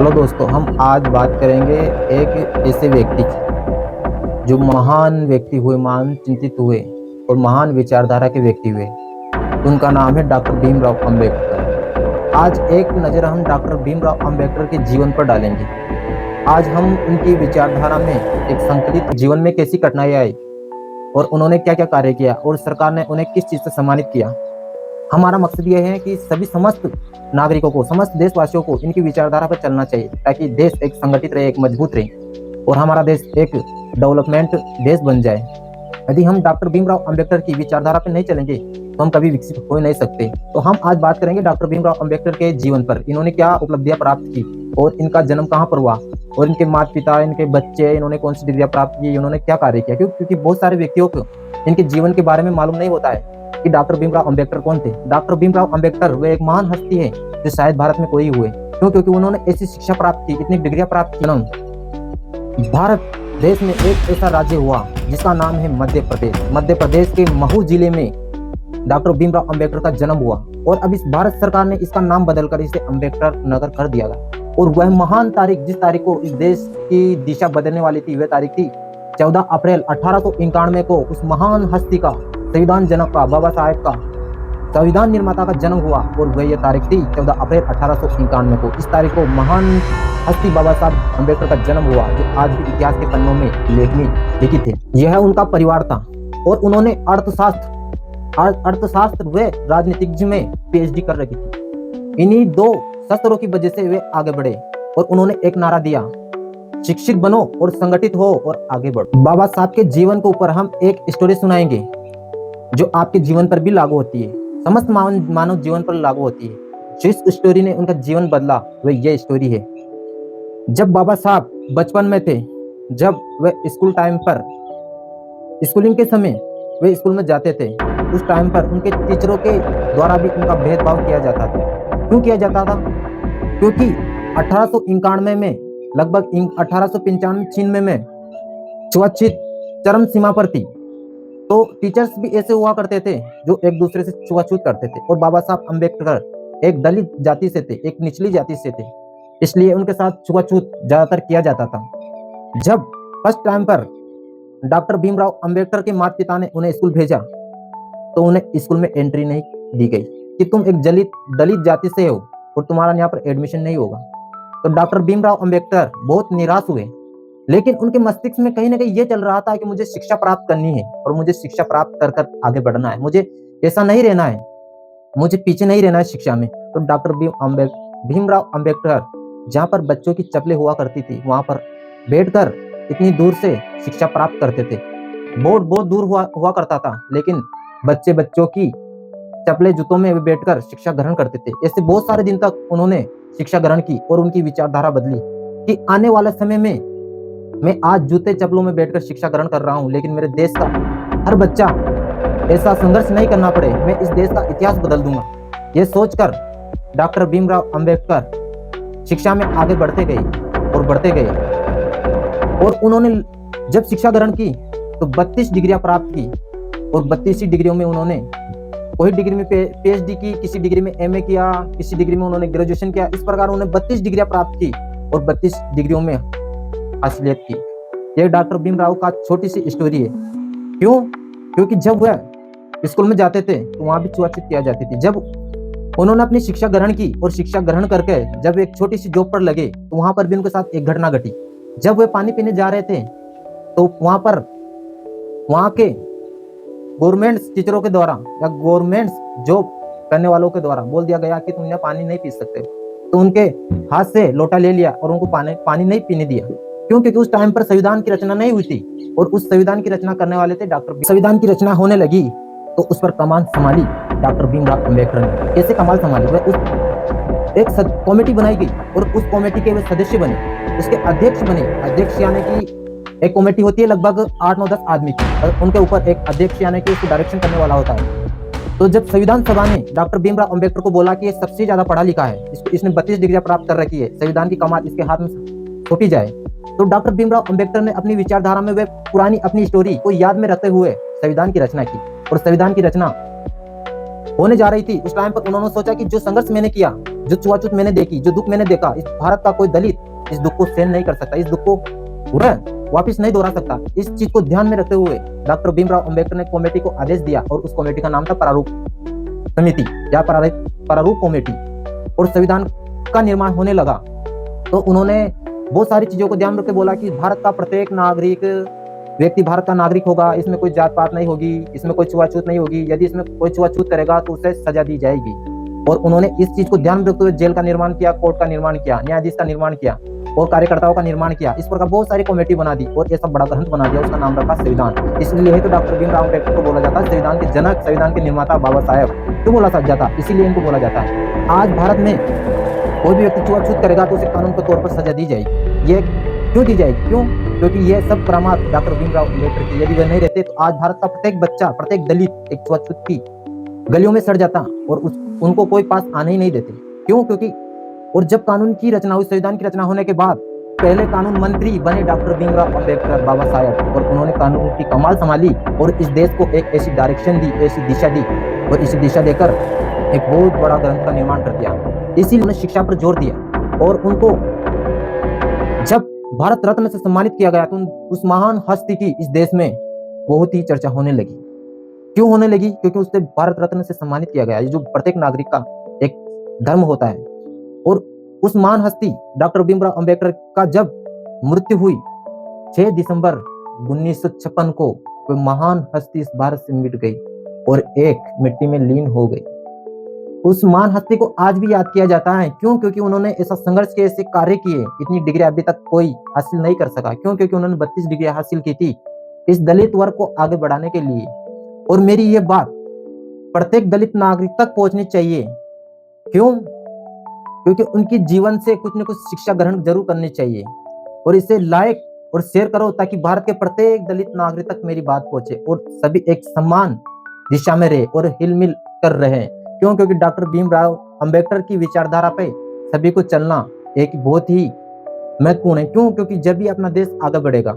Hello दोस्तों, हम आज बात करेंगे एक ऐसे व्यक्ति की जो महान व्यक्ति हुए, महान चिंतित हुए और महान विचारधारा के व्यक्ति हुए। उनका नाम है डॉक्टर भीमराव अंबेडकर। आज एक नज़र हम डॉक्टर भीमराव अंबेडकर के जीवन पर डालेंगे। आज हम उनकी विचारधारा में एक संकलित जीवन में कैसी कठिनाई आई और उन्होंने क्या क्या कार्य किया और सरकार ने उन्हें किस चीज़ से सम्मानित किया। हमारा मकसद यह है कि सभी समस्त नागरिकों को, समस्त देशवासियों को इनकी विचारधारा पर चलना चाहिए ताकि देश एक संगठित रहे, एक मजबूत रहे और हमारा देश एक डेवलपमेंट देश बन जाए। यदि हम डॉक्टर भीमराव अंबेडकर की विचारधारा पर नहीं चलेंगे तो हम कभी विकसित हो नहीं सकते। तो हम आज बात करेंगे डॉक्टर भीमराव अंबेडकर के जीवन पर। इन्होंने क्या उपलब्धियां प्राप्त की और इनका जन्म कहाँ पर हुआ और इनके माता पिता, इनके बच्चे, इन्होंने कौन सी डिग्रियां प्राप्त की, इन्होंने क्या कार्य किया। क्योंकि बहुत सारे व्यक्तियों को इनके जीवन के बारे में मालूम नहीं होता है कि डॉक्टर भीमराव अंबेडकर कौन थे। डॉक्टर भीमराव अंबेडकर वे एक महान हस्ती है जो शायद भारत में कोई हुए। क्यों? क्योंकि उन्होंने ऐसी शिक्षा प्राप्त की, इतनी डिग्रियां प्राप्त की। भारत देश में एक ऐसा राज्य हुआ जिसका नाम है मध्य प्रदेश। मध्य प्रदेश के महू जिले में डॉक्टर भीमराव अंबेडकर का जन्म हुआ और अब इस भारत सरकार ने इसका नाम बदलकर इसे अंबेडकर नगर कर दिया गया। और वह महान तारीख, जिस तारीख को इस देश की दिशा बदलने वाली थी, वह तारीख थी 14 अप्रैल 1891 को। उस महान हस्ती का, संविधान जनक का, बाबा साहेब का, संविधान निर्माता का जन्म हुआ और वह यह तारीख थी 14 अप्रैल 1891 को। इस तारीख को महान हस्ती बाबा साहब अंबेडकर का जन्म हुआ जो आज भी इतिहास के पन्नों में लिखित है। यह उनका परिवार था और उन्होंने अर्थशास्त्र व राजनीतिज्ञ में पीएचडी कर रखी थी। इन्हीं दो शस्त्रों की वजह से वे आगे बढ़े और उन्होंने एक नारा दिया, शिक्षित बनो और संगठित हो और आगे बढ़ो। बाबा साहब के जीवन के ऊपर हम एक स्टोरी सुनाएंगे जो आपके जीवन पर भी लागू होती है, समस्त मानव जीवन पर लागू होती है। जिस स्टोरी ने उनका जीवन बदला वह यह स्टोरी है। जब बाबा साहब बचपन में थे, जब वह स्कूल टाइम पर, स्कूलिंग के समय वे स्कूल में जाते थे, उस टाइम पर उनके टीचरों के द्वारा भी उनका भेदभाव किया जाता था। क्यों किया जाता था? क्योंकि 1891 में, लगभग 1895-96 में छुआछूत चरम सीमा पर थी। तो टीचर्स भी ऐसे हुआ करते थे जो एक दूसरे से छुआछूत करते थे। और बाबा साहब अंबेडकर एक दलित जाति से थे, एक निचली जाति से थे, इसलिए उनके साथ छुआछूत ज्यादातर किया जाता था। जब फर्स्ट टाइम पर डॉक्टर भीमराव अंबेडकर के माता पिता ने उन्हें स्कूल भेजा तो उन्हें स्कूल में एंट्री नहीं दी गई कि तुम एक दलित जाति से हो और तुम्हारा यहाँ पर एडमिशन नहीं होगा। तो डॉक्टर भीमराव अंबेडकर बहुत निराश हुए, लेकिन उनके मस्तिष्क में कहीं ना कहीं ये चल रहा था कि मुझे शिक्षा प्राप्त करनी है और मुझे शिक्षा प्राप्त कर कर आगे बढ़ना है, मुझे ऐसा नहीं रहना है, मुझे पीछे नहीं रहना है शिक्षा में। तो डॉक्टर भीमराव अंबेडकर जहाँ पर बच्चों की चप्पलें हुआ करती थी वहां पर बैठकर इतनी दूर से शिक्षा प्राप्त करते थे। बोर्ड बहुत दूर हुआ करता था, लेकिन बच्चों की चप्पलें जूतों में बैठकर शिक्षा ग्रहण करते थे। ऐसे बहुत सारे दिन तक उन्होंने शिक्षा ग्रहण की और उनकी विचारधारा बदली कि आने वाले समय में मैं आज जूते चप्पलों में बैठकर शिक्षा ग्रहण कर रहा हूं, लेकिन मेरे देश का हर बच्चा ऐसा संघर्ष नहीं करना पड़े, मैं इस देश का इतिहास बदल दूंगा। यह सोचकर डॉक्टर भीमराव अंबेडकर शिक्षा में आगे बढ़ते गए और उन्होंने जब शिक्षा ग्रहण की तो 32 डिग्रियां प्राप्त की और 32 डिग्रियों में उन्होंने कोई डिग्री में पीएचडी की, किसी डिग्री में एमए किया, किसी डिग्री में उन्होंने ग्रेजुएशन किया। इस प्रकार उन्होंने 32 डिग्रियां प्राप्त की और 32 डिग्रियों में हासिलियत की। यह डॉक्टर भीमराव का छोटी सी स्टोरी है। क्यों? क्योंकि जब वह स्कूल में जाते थे तो वहां भी छुआछूत किया जाती थी। जब उन्होंने अपनी शिक्षा ग्रहण की और शिक्षा ग्रहण करके जब एक छोटी सी जॉब पर लगे तो वहां पर भी उनके साथ एक घटना घटी। जब वे पानी पीने जा रहे थे तो वहां के गवर्नमेंट टीचरों के द्वारा या गवर्नमेंट जॉब करने वालों के द्वारा बोल दिया गया कि तुम यहाँ पानी नहीं पी सकते। तो उनके हाथ से लोटा ले लिया और उनको पानी नहीं पीने दिया। क्यों? क्योंकि उस टाइम पर संविधान की रचना नहीं हुई थी और उस संविधान की रचना करने वाले थे डॉक्टर। संविधान की रचना होने लगी तो उस पर कमान संभाली डॉक्टर भीमराव अंबेडकर ने। कैसे कमान संभाली? एक कमेटी बनाई गई और उस कमेटी के वे सदस्य बने, उसके अध्यक्ष बने। अध्यक्ष यानी कि एक कमेटी होती है लगभग 8-9-10 आदमी की, और उनके ऊपर एक अध्यक्ष यानी कि उसको डायरेक्शन करने वाला होता है। तो जब संविधान सभा ने डॉक्टर भीमराव अंबेडकर को बोला कि ये सबसे ज्यादा पढ़ा लिखा है, इसने 32 डिग्रियां प्राप्त कर रखी है, संविधान की कमान इसके हाथ में सौंपी जाए, तो डॉक्टर भीमराव अंबेडकर ने अपनी विचारधारा में वे पुरानी अपनी स्टोरी को याद में रखते हुए संविधान की रचना की। और संविधान की रचना होने जा रही थी उस टाइम पर उन्होंने सोचा कि जो संघर्ष मैंने किया, जो छुआछूत मैंने देखी, जो दुख मैंने देखा, इस भारत का कोई दलित इस दुख को सहन नहीं कर सकता, इस दुख को वह वापिस नहीं दोहरा सकता। इस चीज को ध्यान में रखते हुए डॉक्टर भीमराव अंबेडकर ने कमेटी को आदेश दिया और उस कमेटी का नाम था प्रारूप समिति या प्रारूप कमेटी। और संविधान का निर्माण होने लगा तो उन्होंने बहुत सारी चीजों को ध्यान में रखते बोला कि भारत का प्रत्येक नागरिक व्यक्ति भारत का नागरिक होगा, इसमें कोई जात पात नहीं होगी, इसमें कोई छुआछूत नहीं होगी, यदि इसमें कोई छुआछूत करेगा तो उसे सजा दी जाएगी। और उन्होंने इस चीज को ध्यान में रखते हुए जेल का निर्माण किया, कोर्ट का निर्माण किया, न्यायाधीश का निर्माण किया और कार्यकर्ताओं का निर्माण किया। इस प्रकार बहुत सारी कमेटी बना दी और ये सब बड़ा ग्रंथ बना दिया, उसका नाम रखा संविधान। इसलिए ही तो डॉक्टर भीमराव अम्बेडकर को बोला जाता है संविधान के जनक, संविधान के निर्माता बाबा साहेब क्यों बोला जाता, इसीलिए इनको बोला जाता है। आज भारत में कोई भी व्यक्ति छुआछूत करेगा तो उसे कानून के तौर पर सजा दी जाएगी। ये क्यों दी जाएगी? क्यों? क्योंकि ये सब करामात डॉक्टर भीमराव अम्बेडकर की, यदि वे नहीं रहते तो आज भारत का प्रत्येक बच्चा, प्रत्येक दलित एक छुआछूत की गलियों में सड़ जाता और उनको कोई पास आने ही नहीं देते। क्यों? क्योंकि और जब कानून की रचना हुई, संविधान की रचना होने के बाद पहले कानून मंत्री बने डॉक्टर भीमराव अम्बेडकर बाबा साहब और उन्होंने कानून की कमाल संभाली और इस देश को एक ऐसी डायरेक्शन दी, ऐसी दिशा दी और इसी दिशा देकर एक बहुत बड़ा ग्रंथ का निर्माण कर दिया। इसीलिए उन्होंने शिक्षा पर जोर दिया और उनको जब भारत रत्न से सम्मानित किया गया तो उस महान हस्ती की इस देश में बहुत ही चर्चा होने लगी। क्यों होने लगी? क्योंकि उसे भारत रत्न से सम्मानित किया गया, जो प्रत्येक नागरिक का एक धर्म होता है। और उस महान हस्ती डॉक्टर भीमराव अंबेडकर का जब मृत्यु हुई 6 दिसंबर 1956 को, वह महान हस्ती इस भारत से मिट गई और एक मिट्टी में लीन हो गई। उस महान हस्ती को आज भी याद किया जाता है। क्यों? क्योंकि उन्होंने ऐसा संघर्ष किए, ऐसे कार्य किए, इतनी डिग्री अभी तक कोई हासिल नहीं कर सका। क्यों? क्योंकि उन्होंने 32 डिग्री हासिल की थी इस दलित वर्ग को आगे बढ़ाने के लिए। और मेरी ये बात प्रत्येक दलित नागरिक तक पहुंचनी चाहिए। क्यों? क्योंकि उनकी जीवन से कुछ न कुछ शिक्षा ग्रहण जरूर करनी चाहिए और इसे लाइक और शेयर करो ताकि भारत के प्रत्येक दलित नागरिक तक मेरी बात पहुंचे और सभी एक समान दिशा में रहे और हिलमिल कर रहे। क्यों? क्योंकि डॉक्टर भीमराव अंबेडकर की विचारधारा पे सभी को चलना एक बहुत ही महत्वपूर्ण है। क्यों? क्योंकि जब भी अपना देश आगे बढ़ेगा